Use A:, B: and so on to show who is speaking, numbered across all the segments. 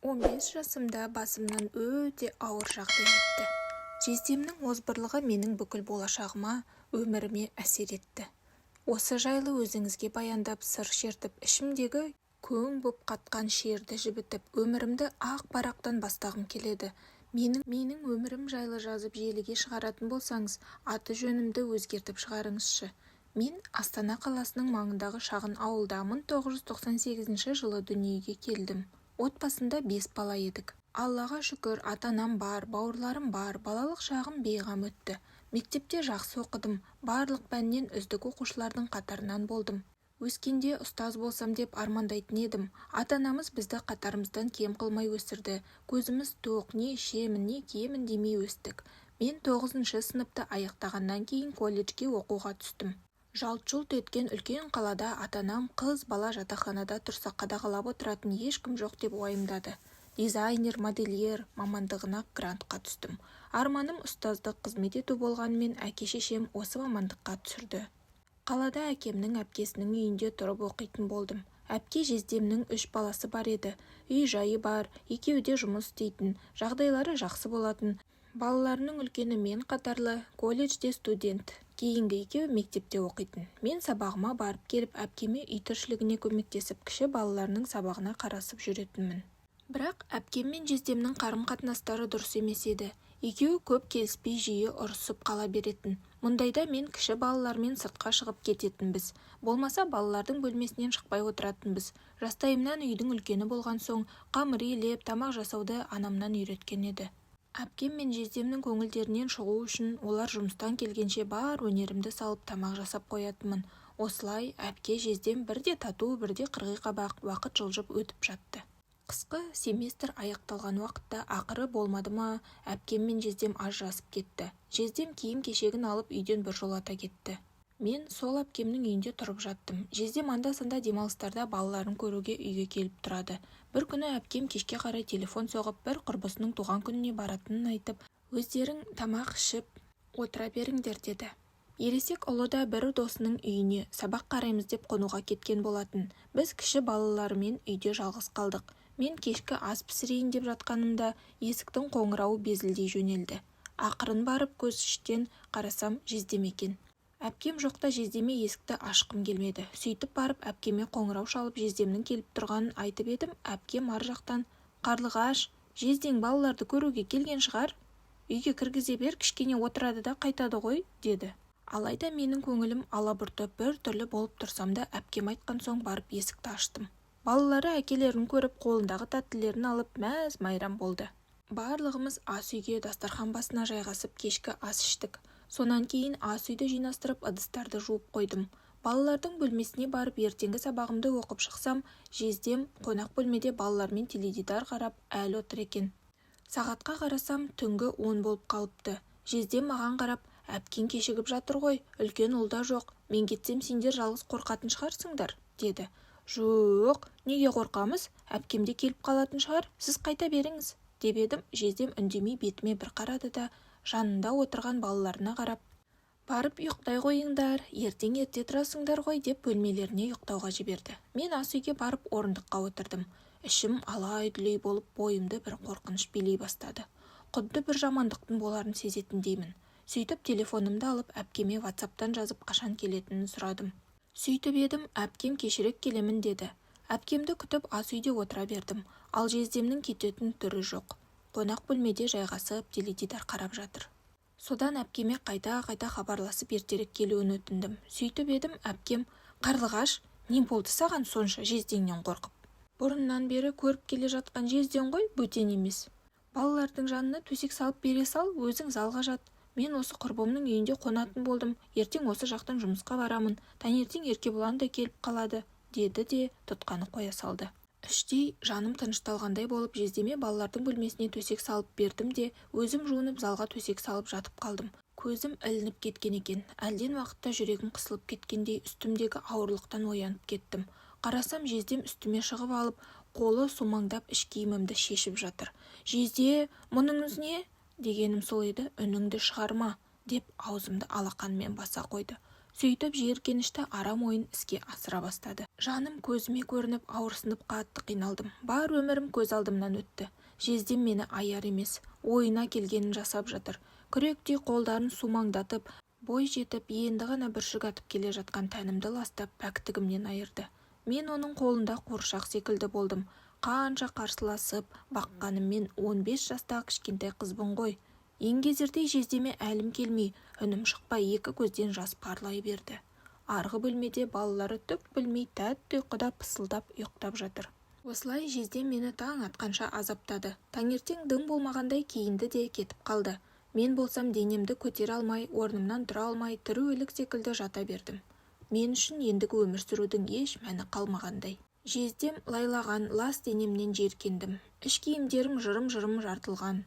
A: 15 жасымда басымнан өте ауыр жағдай өтті. Жездемнің озбырлығы менің бүкіл болашағыма, өміріме әсер етті. Осы жайлы өзіңізге баяндап, сыр шертіп, ішімдегі көң боп қатқан шерді жібітіп, өмірімді ақ парақтан бастағым келеді. Менің өмірім жайлы жазып желіге шығаратын болсаңыз, аты жөнімді өзгертіп шығарыңызшы. Мен Астана қаласының маңындағы шағын ауылда 1998 жылы дүниеге келдім. Отбасында 5 бала едік. Аллаға шүкір, ата-анам бар, бауырларым бар, балалық шағым бейғам өтті. Мектепте жақсы оқыдым, барлық пәннен үздік оқушылардың қатарынан болдым. Өскенде ұстаз болсам деп армандайтын едім. Ата-анамыз бізді қатарымыздан кем қылмай өсірді. Көзіміз тоқ, не ішемін, не киемін демей өстік. Мен 9-шы сыныпты аяқтағаннан кейін колледжге оқуға түстім. Жалт-жұлт еткен үлкен қалада ата-анам қыз бала жатақханада тұрса қадағалап отыратын ешкім жоқ деп уайымдады. Дизайнер, модельер мамандығына грантқа түстім. Арманым ұстаздық қызмет ету болғанымен әке-шешем осы мамандыққа түсірді. Қалада әкемнің әпкесінің үйінде тұрып оқитын болдым. Әпке жездемнің 3 баласы бар еді. Үй жайы бар, екеуі де жұмыс істейтін, жағдайлары жақсы болатын. Балаларының үлкені мен қатарлы, колледжде студент. Кейінгі екеуі мектепте оқитын. Мен сабағыма барып келіп, әпкеме үй тіршілігіне көмектесіп, кіші балаларының сабағына қарасып жүретінмін. Бірақ әпкем мен жездемнің қарым-қатынастары дұрыс емес еді. Екеуі көп келіспей жиі ұрысып қала беретін. Мұндайда мен кіші балалармен сыртқа шығып кететінбіз. Болмаса балалардың бөлмесінен шықпай отыратынбыз. Жастайымнан үйдің үлкені болған соң, қамыр илеп, тамақ жасауды анамнан үйреткен еді. Әпкем мен жездемнің көңілдерінен шығу үшін олар жұмыстан келгенше бар өнерімді салып тамақ жасап қоятынмын. Осылай әпке жездем бірде тату, бірде қырғи қабақ уақыт жылжып өтіп жатты. Қысқы семестр аяқталған уақытта ақыры болмады ма, әпкем мен жездем ажырасып кетті. Жездем киім-кешегін алып үйден біржолата кетті. Мен сол әпкемнің үйінде тұрып жаттым. Жездем анда-санда демалыстарда балаларын көруге үйге келіп тұрады. Бір күні әпкем кешке қарай телефон соғып, бір құрбысының туған күніне баратынын айтып, өздерің тамақ ішіп отыра беріңдер деді. Ересек ұлы да бір досының үйіне сабақ қараймыз деп қонуға кеткен болатын. Біз кіші балаларымен үйде жалғыз қалдық. Мен кешкі ас пісірейін деп жатқанымда есіктің қоңырауы безілдей жөнелді. Ақырын барып көзіштен қарасам жездем екен. Әпкем жоқта жездеме есікті ашқым келмеді. Сөйтіп барып әпкеме қоңырау шалып жездемнің келіп тұрғанын айтып едім. Әпкем ар жақтан, "Қарлығаш, жездең балаларды көруге келген шығар. Үйге кіргізе бер, кішкене отырады да қайтады ғой", деді. Алайда менің көңілім алабұртып бір түрлі болып тұрсам да әпкем айтқан соң барып есікті аштым. Балалары әкелерін көріп қолындағы тәттілерін алып мәз-майрам болды. Барлығымыз ас үйге дастархан басына жайғасып кешкі ас іштік. Сонан кейін ас үйді жинастырып ыдыстарды жуып қойдым. Балалардың бөлмесіне барып ертеңгі сабағымды оқып шықсам, жездем қонақ бөлмеде балалармен теледидар қарап әлі отыр екен. Сағатқа қарасам түнгі 10 болып қалыпты. Жездем маған қарап, "Әпкең кешігіп жатыр ғой, үлкен ұлда жоқ. Мен кетсем сендер жалғыз қорқатын шығарсыңдар", деді. "Жоқ, неге қорқамыз? Әпкемде келіп қалатын шығар, сіз қайта беріңіз", деп едім. Жездем үндемей бетіме бір қарады да жанында отырған балаларына қарап, "Барып ұйықтай қойыңдар, ертең ерте тұрасыңдар ғой", деп бөлмелеріне ұйықтауға жіберді. Мен ас үйге барып орындыққа отырдым. Ішім алай-дүлей болып бойымды бір қорқыныш билей бастады. Құдды бір жамандықтың боларын сезетіндеймін. Сөйтіп телефонымды алып әпкеме WhatsApp-тан жазып қашан келетінін сұрадым. Сөйтіп едім, әпкем кешірек келемін деді. Әпкемді күтіп ас үйде отыра бердім. Ал жездемнің кететін түрі жоқ. Қонақ бөлмеде жайғасып теледидар қарап жатыр. Содан әпкеме қайта-қайта хабарласып ертерек келуін өтіндім. Сөйтіп едім, әпкем, "Қарлығаш, не болды саған сонша жездеңнен қорқып? Бұрыннан бері көріп келе жатқан жездең ғой, бөтен емес. Балалардың жанына төсек салып бере сал, өзің залға жат. Мен осы құрбымның үйінде қонатын болдым. Ертең осы жақтан жұмысқа барамын. Таңертең Еркебұлан да келіп қалады", деді де тұтқаны қоя салды. Іштей жаным тынышталғандай болып жездеме балалардың бөлмесіне төсек салып бердім де өзім жуынып залға төсек салып жатып қалдым. Көзім ілініп кеткен екен. Әлден уақытта жүрегім қысылып кеткендей үстімдегі ауырлықтан оянып кеттім. Қарасам жездем үстіме шығып алып, қолы сумаңдап іш киімімді шешіп жатыр. "Жезде, мұныңыз не?" дегенім сол еді. "Үніңді шығарма", деп аузымды алақанмен баса қойды. Сөйтіп жиіркенішті арам ойын іске асыра бастады. Жаным көзіме көрініп ауырсынып қатты қиналдым. Бар өмірім көз алдымнан өтті. Жездем мені аяр емес, ойына келгенін жасап жатыр. Күректей қолдарын сумаңдатып, бой жетіп, енді ғана бүршік атып келе жатқан тәнімді ластап пәктігімнен айырды. Мен оның қолында қуыршақ секілді болдым. Қанша қарсыласып, баққаныммен 15 жастағы кішкентай қызбын ғой. Еңгезердей жездеме әлім келмей, үнім шықпай екі көзден жас парлай берді. Арғы бөлмеде балалары түк білмей тәтті ұйқыда пысылдап ұйықтап жатыр. Осылай жездем мені таң атқанша азаптады. Таңертең дым болмағандай киінді де кетіп қалды. Мен болсам денемді көтере алмай, орнымнан тұра алмай, тірі өлік секілді жата бердім. Мен үшін ендігі өмір сүрудің еш мәні қалмағандай. Жездем лайлаған лас денемнен жиіркендім. Іш киімдерім жырым-жырым жартылған.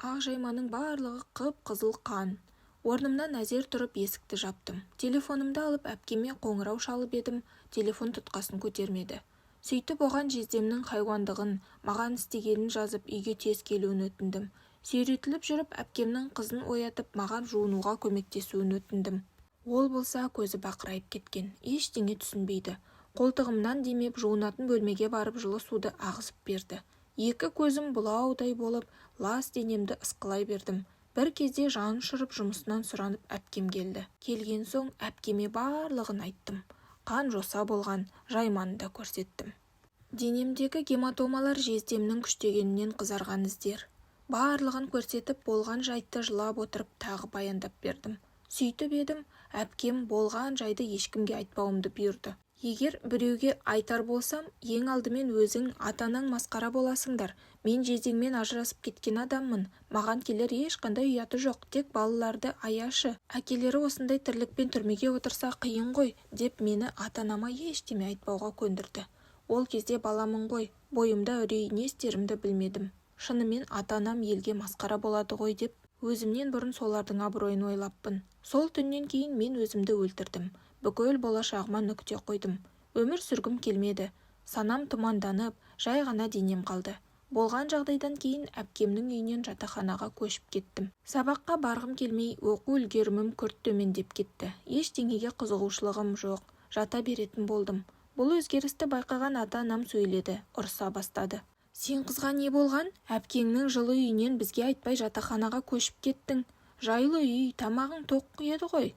A: Ақ жайманың барлығы қып-қызыл қан. Орнымнан әзер тұрып есікті жаптым. Телефонымды алып әпкеме қоңырау шалып едім, телефон тұтқасын көтермеді. Сөйтіп оған жездемнің хайуандығын, маған істегенін жазып үйге тез келуін өтіндім. Сүйретіліп жүріп әпкемнің қызын оятып, маған жуынуға көмектесуін өтіндім. Ол болса көзі бақырайып кеткен, ештеңе түсінбейді. Қолтығымнан демеп жуынатын бөлмеге барып жылы суды ағызып берді. Екі көзім бұлаудай болып, лас денемді ысқылай бердім. Бір кезде жан ұшырып жұмысынан сұранып әпкем келді. Келген соң әпкеме барлығын айттым. Қан жоса болған, жайманы да көрсеттім. Денемдегі гематомалар жездемнің күштегенінен қызарған іздер. Барлығын көрсетіп болған жайтты жылап отырып тағы баяндап бердім. Сөйтіп едім, әпкем болған жайды ешкімге айтпауымды бұйырды. Егер біреуге айтар болсам, ең алдымен өзің ата-анаң масқара боласыңдар. Мен жездеңмен ажырасып кеткен адаммын. Маған келер ешқандай ұяты жоқ, тек балаларды аяшы. Әкелері осындай тірлікпен түрмеге отырса қиын ғой, деп мені ата-анама ештеме айтпауға көндірді. Ол кезде баламын ғой, бойымда үрей, не істерімді білмедім. Шынымен ата-анам елге масқара болады ғой деп, өзімнен бұрын солардың абыройын ойлаппын. Сол түннен кейін мен өзімді өлтірдім. Бүкіл болашағыма нүкте қойдым. Өмір сүргім келмеді. Санам тұманданып, жай ғана денем қалды. Болған жағдайдан кейін әпкемнің үйінен жатақханаға көшіп кеттім. Сабаққа барғым келмей, оқу үлгерімім күрт төмендеп кетті. Ештеңеге қызығушылығым жоқ, жата беретін болдым. Бұл өзгерісті байқаған ата-анам сөйледі, ұрса бастады. Сен қызға не болған? Әпкеңнің жылы үйінен бізге айтпай жатақханаға көшіп кеттің. Жайлы үй, тамағың тоқ еді ғой.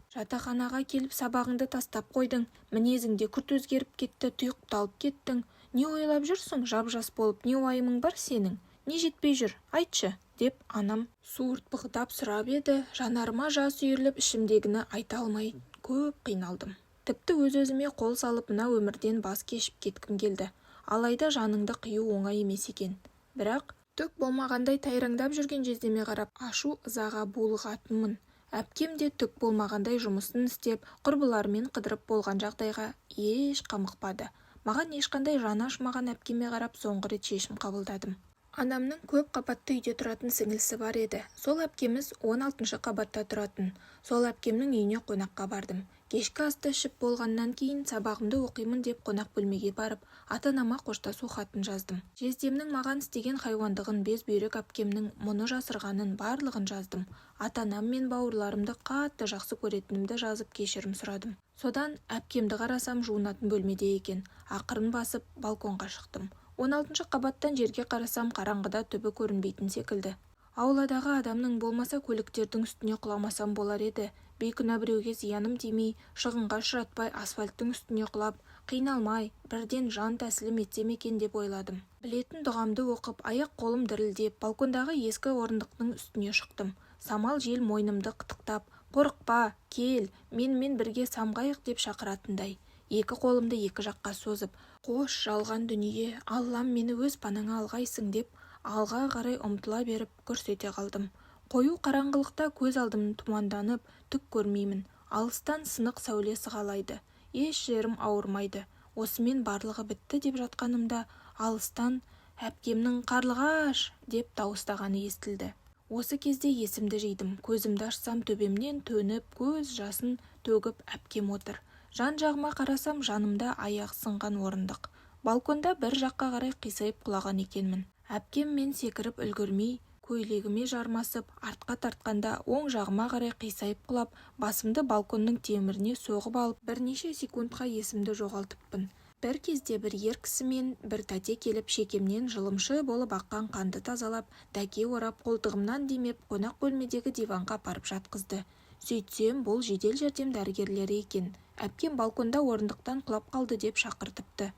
A: Жатақханаға келіп сабағыңды тастап қойдың, мінезіңде күрт өзгеріп кетті, тұйықталып кеттің. Не ойлап жүрсің, жап-жас болып, не уайымың бар сенің? Не жетпей жүр, айтшы, деп анам суыртпықтап сұрап еді. Жанарыма жас үйіріліп, ішімдегіні айта алмай көп қиналдым. Тіпті өз-өзіме қол салып, мына өмірден бас кешіп кеткім келді. Алайда жаныңды қию оңай емес екен. Бірақ түк болмағандай тайраңдап жүрген жездеме қарап, ашу-ызаға булығатынмын. Әпкем де түк болмағандай жұмысын істеп, құрбыларымен қыдырып болған жағдайға еш қамықпады. Маған ешқандай жаны ашымаған әпкеме қарап соңғы рет шешім қабылдадым. Анамның көп қабатты үйде тұратын сіңілісі бар еді. Сол әпкеміз 16-шы қабатта тұратын. Сол әпкемнің үйіне қонаққа бардым. Кешкі асты ішіп болғаннан кейін сабағымды оқимын деп қонақ бөлмеге барып, ата-анама қоштасу хатын жаздым. Жездемнің маған істеген хайуандығын, безбүйрек әпкемнің мұны жасырғанын барлығын жаздым. Ата-анам мен бауырларымды қатты жақсы көретінімді жазып кешірім сұрадым. Содан әпкемді қарасам жуынатын бөлмеде екен. Ақырын басып балконға шықтым. 16-шы қабаттан жерге қарасам қараңғыда түбі көрінбейтін секілді. Ауладағы адамның болмаса көліктердің үстіне құламасам болар еді. Бейкүнә біреуге зияным тимей, шығынға ұшыратпай асфальттың үстіне құлап, қиналмай, бірден жан тәсілім етсем екен деп ойладым. Білетін дұғамды оқып, аяқ-қолым дірілдеп, балкондағы ескі орындықтың үстіне шықтым. Самал жел мойнымды қытықтап, қорықпа, кел, менімен бірге самғайық деп шақыратындай. Екі қолымды екі жаққа созып, қош жалған дүние, Аллам мені өз панаңа алғайсың деп, алға қарай ұмтыла беріп көрсете қалдым. Қою қараңғылықта көз алдым тұманданып, түк көрмеймін. Алыстан сынық сәуле сығалайды. Еш жерім ауырмайды. Осымен барлығы бітті деп жатқанымда, алыстан әпкемнің «Қарлығаш!» деп дауыстағаны естілді. Осы кезде есімді жидым. Көзімді ашсам төбемнен төніп, көз жасын төгіп әпкем отыр. Жан-жағыма қарасам, жанымда аяғы сынған орындық. Балконда бір жаққа қарай қисайып құлаған екенмін. Әпкем мен секіріп үлгермей, көйлегіме жармасып, артқа тартқанда оң жағыма қарай қисайып құлап, басымды балконның теміріне соғып алып, бірнеше секундқа есімді жоғалтыппын. Бір кезде бір ер кісі мен бір тәте келіп, шекемнен жылымшы болып аққан қанды тазалап, дәке орап, қолтығымнан демеп, қонақ бөлмедегі диванға апарып жатқызды. Сөйтсем, бұл жедел жәрдем дәрігерлері екен. Әпкем балконда орындықтан құлап қалды деп шақыртыпты.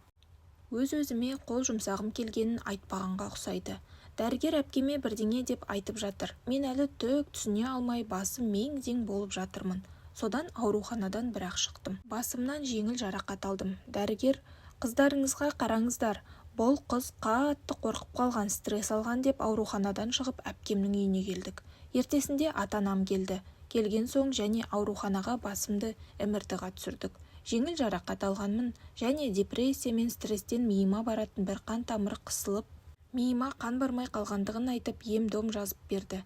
A: Өз-өзіме қол жұмсағым келгенін айтпағанға ұқсайды. Дәрігер әпкеме бірдеңе деп айтып жатыр. Мен әлі түк түсіне алмай басым мең-зең болып жатырмын. Содан ауруханадан бір-ақ шықтым. Басымнан жеңіл жарақат алдым. Дәрігер, қыздарыңызға қараңыздар, бұл қыз қатты қорқып қалған, стресс алған деп ауруханадан шығып әпкемнің үйіне келдік. Ертесінде ата-анам келді. Келген соң және ауруханаға басымды МРТ-ға түсірдік. Жеңіл жарақат алғанмын және депрессия мен стресстен миыма баратын бір қан тамыры қысылып, миыма қан бармай қалғандығын айтып, ем-дом жазып берді.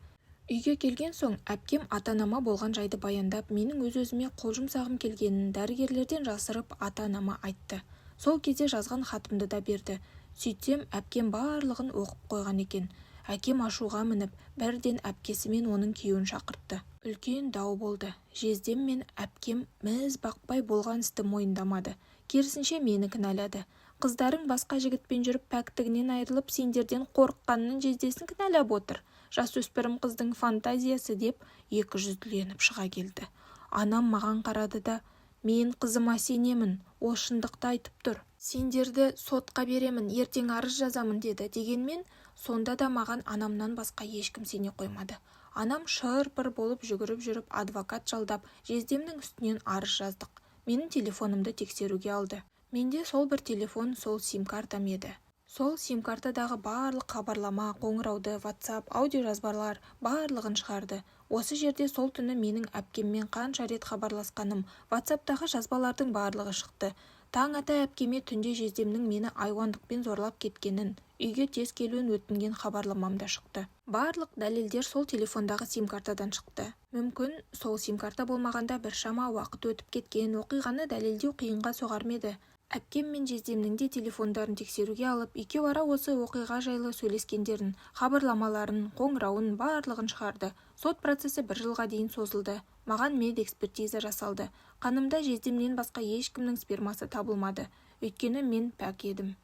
A: Үйге келген соң әпкем ата-анама болған жайды баяндап, менің өз-өзіме қол жұмсағым келгенін дәрігерлерден жасырып ата-анама айтты. Сол кезде жазған хатымды да берді. Сөйтсем, әпкем барлығын оқып қойған екен. Әкем ашуға мініп, бірден әпкесі мен оның күйеуін шақыртты. Үлкен дау болды. Жездем мен әпкем міз бақпай болған істі мойындамады. Керісінше мені кінәлады. Қыздарың басқа жігітпен жүріп пәктігінен айырылып, сендерден қорыққанның жездесін кінәлап отыр. Жасөспірім қыздың фантазиясы деп 200-леніп шыға келді. Анам маған қарады да, мен қызыма сенемін, ол шындықты айтып тұр. Сендерді сотқа беремін, ертең арыз жазамын деді. Дегенмен, сонда да маған анамнан басқа ешкім сене қоймады. Анам шыр-пыр болып жүгіріп жүріп, адвокат жалдап, жездемнің үстінен арыз жаздық. Менің телефонымды тексеруге алды. Менде сол бір телефон, сол сим-картам еді. Сол сим-картадағы барлық хабарлама, қоңырауды, WhatsApp, аудиожазбалар барлығын шығарды. Осы жерде сол түні менің әпкеммен қанша рет хабарласқаным, WhatsApp'тағы жазбалардың барлығы шықты. Таң ата әпкеме түнде жездемнің мені айуандықпен зорлап кеткенін, үйге тез келуін өтінген хабарламам да шықты. Барлық дәлелдер сол телефондағы сим-картадан шықты. Мүмкін, сол сим-карта болмағанда біршама уақыт өтіп кеткен, оқиғаны дәлелдеу қиынға соғар ма еді. Әпкем мен жездемнің де телефондарын тексеруге алып, екеу ара осы оқиға жайлы сөйлескендерін, хабарламаларын, қоңырауын барлығын шығарды. Сот процесі 1 жылға дейін созылды. Маған медэкспертиза жасалды. Қанымда жездемнен басқа ешкімнің спермасы табылмады. Өйткені мен пәк едім.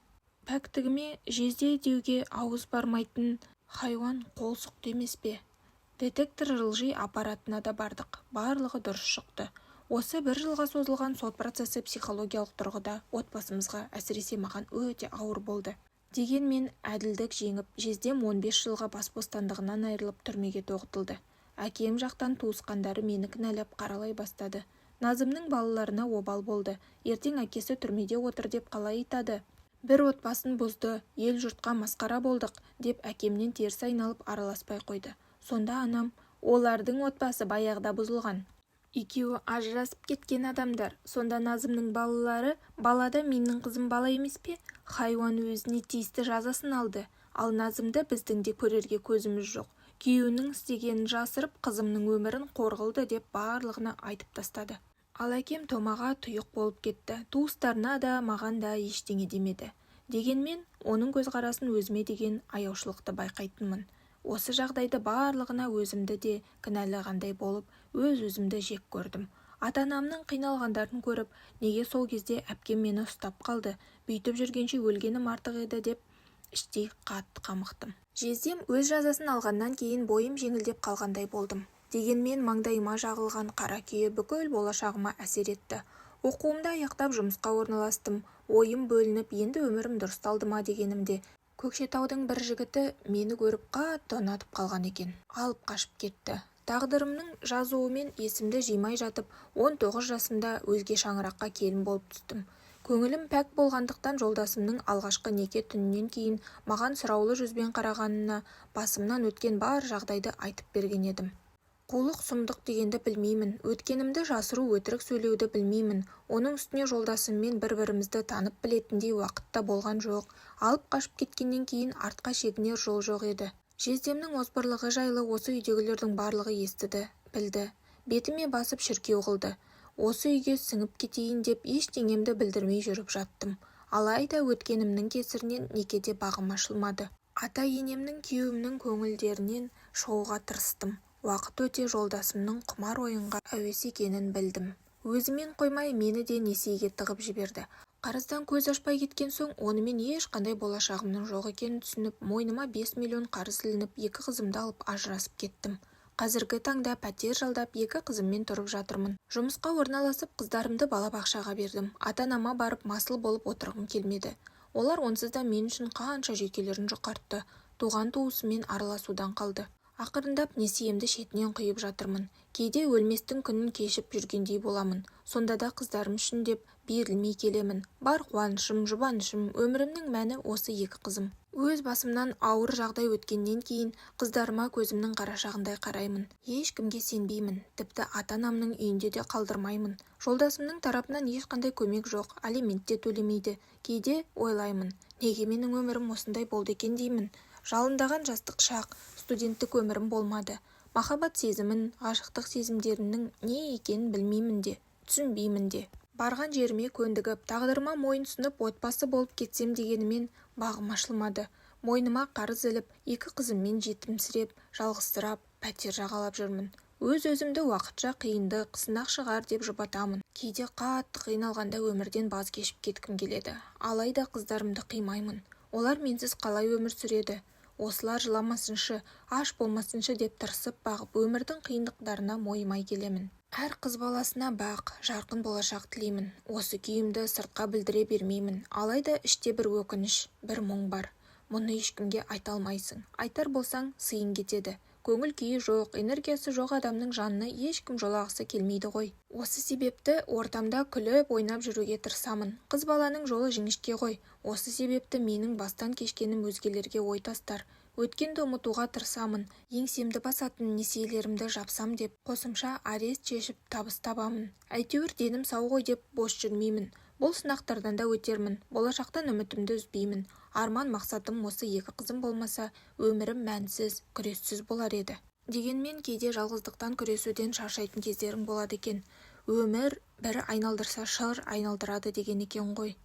A: Пәктігіме жезде деуге ауыз бармайтын хайуан қол сұқты емес пе? Детектор жылжи аппаратына да бардық. Барлығы дұрыс шықты. Осы 1 жылға созылған сот процесі психологиялық тұрғыда отбасымызға, әсіресе маған өте ауыр болды. Дегенмен әділдік жеңіп, жездем 15 жылға бас бостандығынан айырылып түрмеге тоғытылды. Әкем жақтан туысқандары мені кінәлап қаралай бастады. Назымның балаларына обал болды. Ертең әкесі түрмеде отыр деп қалай айтады? Бір отбасын бұзды, ел жұртқа масқара болдық деп әкемнен теріс айналып араласпай қойды. Сонда анам, олардың отбасы баяғыда бұзылған. Екеуі ажырасып кеткен адамдар. Сонда Назымның балалары, балада менің қызым бала емес пе? Хайуан өзіне тиісті жазасын алды. Ал Назымды біздің де көрерге көзіміз жоқ. Күйеуінің істегенін жасырып, қызымның өмірін қорғылды деп барлығына айтып тастады. Ал әкем томаға тұйық болып кетті. Туыстарына да, маған да ештеңе демеді. Дегенмен, оның көзқарасын өзіме деген аяушылықты байқайтынмын. Осы жағдайды барлығына өзімді де кінәлағандай болып, өз-өзімді жек көрдім. Ата-анамның қиналғандарын көріп, неге сол кезде әпкем мені ұстап қалды, бүйтіп жүргенше өлгенім артық еді деп іштей қатты қамықтым. Жездем өз жазасын алғаннан кейін бойым жеңілдеп қалғандай болдым. Дегенмен маңдайыма жағылған қара күйе бүкіл болашағыма әсер етті. Оқуымды аяқтап жұмысқа орналастым. Ойым бөлініп, енді өмірім дұрысталды ма дегенімде, Көкшетаудың бір жігіті мені көріп қатты ұнатып қалған екен. Алып қашып кетті. Тағдырымның жазуымен есімді жимай жатып, 19 жасымда өзге шаңыраққа келін болып түстім. Көңілім пәк болғандықтан жолдасымның алғашқы неке түнінен кейін маған сұраулы жүзбен қарағанына басымнан өткен бар жағдайды айтып берген едім. Қулық сұмдық дегенді білмеймін, өткенімді жасыру өтірік сөйлеуді білмеймін. Оның үстіне жолдасыммен бір-бірімізді танып білетіндей уақытта болған жоқ. Алып қашып кеткеннен кейін артқа шегінер жол жоқ еді. Жездемнің озбырлығы жайлы осы үйдегілердің барлығы естіді, білді. Бетіме басып шіркеу қылды. Осы үйге сіңіп кетейін деп ештеңемді білдірмей жүріп жаттым. Алайда өткенімнің кесірінен некеде бағым ашылмады. Ата-енемнің күйеуімнің көңілдерінен шығуға тырыстым. Уақыт өте жолдасымның құмар ойынға әуес екенін білдім. Өзімен қоймай мені де несиеге тығып жіберді. Қарыздан көз ашпай кеткен соң онымен ешқандай болашағымның жоқ екенін түсініп, мойныма 5 миллион қарыз ілініп, 2 қызымды алып ажырасып кеттім. Қазіргі таңда пәтер жалдап 2 қызыммен тұрып жатырмын. Жұмысқа орналасып, қыздарымды балабақшаға бердім. Ата-анама барып масыл болып отырғым келмеді. Олар онсыз да мен үшін қанша жүйкелерін жұқартты. Туған туысымен араласудан қалды. Ақырындап несиемді шетінен құйып жатырмын. Кейде өлместің күнін кешіп жүргендей боламын. Сонда да қыздарым үшін деп берілмей келемін. Бар қуанышым, жұбанышым, өмірімнің мәні осы 2 қызым. Өз басымнан ауыр жағдай өткеннен кейін қыздарыма көзімнің қарашығындай қараймын. Ешкімге сенбеймін, тіпті ата-анамның үйінде де қалдырмаймын. Жолдасымның тарапынан ешқандай көмек жоқ, алимент те төлемейді. Кейде ойлаймын, неге менің өмірім осындай болды екен деймін. Жалындаған жастық шақ, студенттік өмірім болмады. Махаббат сезімін, ғашықтық сезімдерінің не екенін білмеймін де, түсінбеймін де. Барған жеріме көндігіп, тағдырыма мойынсұнып отбасы болып кетсем дегенімен бағым ашылмады. Мойныма қарыз іліп, 2 қызыммен жетімсіреп, жалғызсырап, пәтер жағалап жүрмін. Өз-өзімді уақытша қиындық, сынақ шығар деп жұбатамын. Кейде қатты қиналғанда өмірден баз кешіп кеткім келеді. Алайда қыздарымды қимаймын. Олар менсіз қалай өмір сүреді? Осылар жыламасыншы, аш болмасыншы деп тырысып бағып, өмірдің қиындықтарына мойымай келемін. Әр қыз баласына бақ, жарқын болашақ тілеймін. Осы күйімді сыртқа білдіре бермеймін. Алайда іште бір өкініш, бір мұң бар. Мұны ешкімге айта алмайсың. Айтар болсаң, сыйың кетеді. Көңіл күйі жоқ, энергиясы жоқ адамның жанына ешкім жолағысы келмейді ғой. Осы себепті ортамда күліп ойнап жүруге тырысамын. Қыз баланың жолы жіңішке ғой. Осы себепті менің бастан кешкенім өзгелерге ой тастар. Өткенді ұмытуға тырысамын. Еңсемді басатын несиелерімді жапсам деп, қосымша арест шешіп табыс табамын. Әйтеуір денім сау ғой деп бос жүрмеймін. Бұл сынақтардан да өтермін. Болашақтан үмітімді үзбеймін. Арман мақсатым осы 2 қызым болмаса, өмірім мәнсіз, күрессіз болар еді. Дегенмен кейде жалғыздықтан күресуден шаршайтын кездерім болады екен. Өмір бір айналдырса шыр айналдырады деген екен ғой.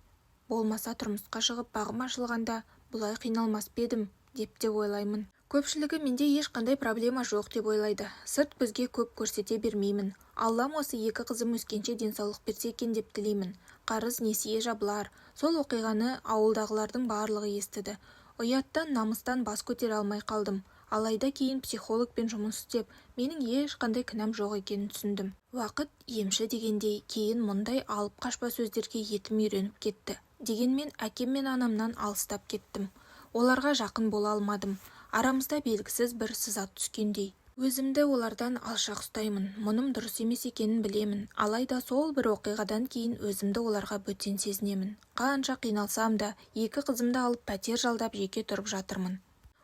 A: Болмаса тұрмысқа шығып бағым ашылғанда бұлай қиналмас бедім деп те ойлаймын. Көпшілігі менде ешқандай проблема жоқ деп ойлайды. Сырт көзге көп көрсете бермеймін. Аллам осы 2 қызым өскенше денсаулық берсе екен деп тілеймін. Қарыз несие жабылар. Сол оқиғаны ауылдағылардың барлығы естіді. Ұяттан, намыстан бас көтере алмай қалдым. Алайда кейін психологпен жұмыс істеп, менің ешқандай кінәм жоқ екенін түсіндім. Уақыт емші дегендей, кейін мұндай алып қашпа сөздерге етім үйреніп кетті. Дегенмен әкем мен анамнан алыстап кеттім. Оларға жақын бола алмадым. Арамызда белгісіз бір сызат түскендей. Өзімді олардан алшақ ұстаймын. Мұным дұрыс емес екенін білемін. Алайда сол бір оқиғадан кейін өзімді оларға бөтен сезінемін. Қанша қиналсам да 2 қызымды алып пәтер жалдап жеке тұрып жатырмын.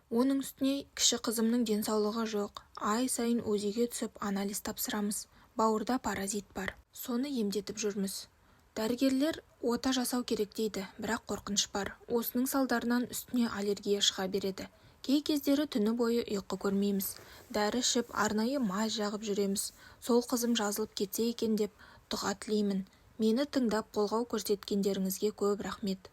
A: Оның үстіне кіші қызымның денсаулығы жоқ. Ай сайын УЗИге түсіп анализ тапсырамыз. Бауырда паразит бар. Соны емдетіп жүрміз. Дәрігерлер ота жасау керек дейді, бірақ қорқыныш бар. Осының салдарынан үстіне аллергия шыға береді. Кей кездері түні бойы ұйқы көрмейміз. Дәрі ішіп, арнайы май жағып жүреміз. Сол қызым жазылып кетсе екен деп дұға тілеймін. Мені тыңдап қолғау көрсеткендеріңізге көп рахмет.